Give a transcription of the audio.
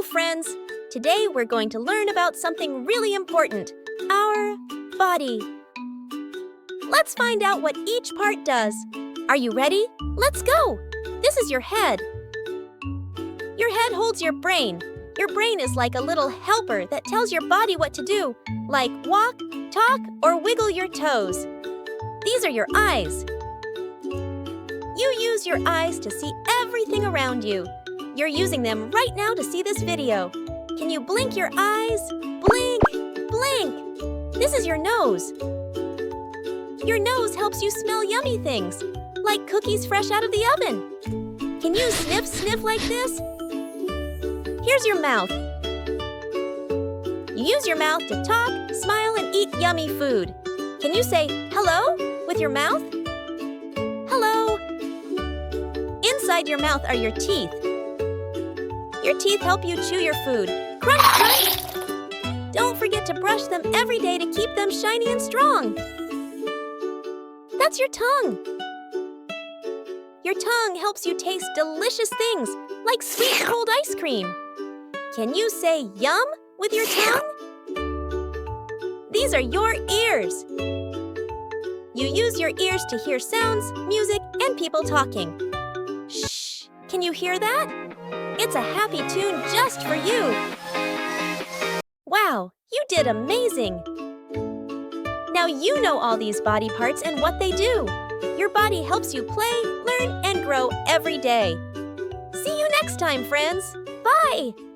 friends! Today we're going to learn about something really important, our body. Let's find out what each part does. Are you ready? Let's go! This is your head. Your head holds your brain. Your brain is like a little helper that tells your body what to do, like walk, talk, or wiggle your toes. These are your eyes. You use your eyes to see everything around you. You're using them right now to see this video. Can you blink your eyes? Blink, blink. This is your nose. Your nose helps you smell yummy things, like cookies fresh out of the oven. Can you sniff, sniff like this? Here's your mouth. You use your mouth to talk, smile, and eat yummy food. Can you say hello with your mouth? Hello. Inside your mouth are your teeth. Your teeth help you chew your food. Crunch, crunch! Don't forget to brush them every day to keep them shiny and strong. That's your tongue. Your tongue helps you taste delicious things, like sweet cold ice cream. Can you say yum with your tongue? These are your ears. You use your ears to hear sounds, music, and people talking. Shh! Can you hear that? It's a happy tune just for you. Wow, you did amazing. Now you know all these body parts and what they do. Your body helps you play, learn, and grow every day. See you next time, friends. Bye!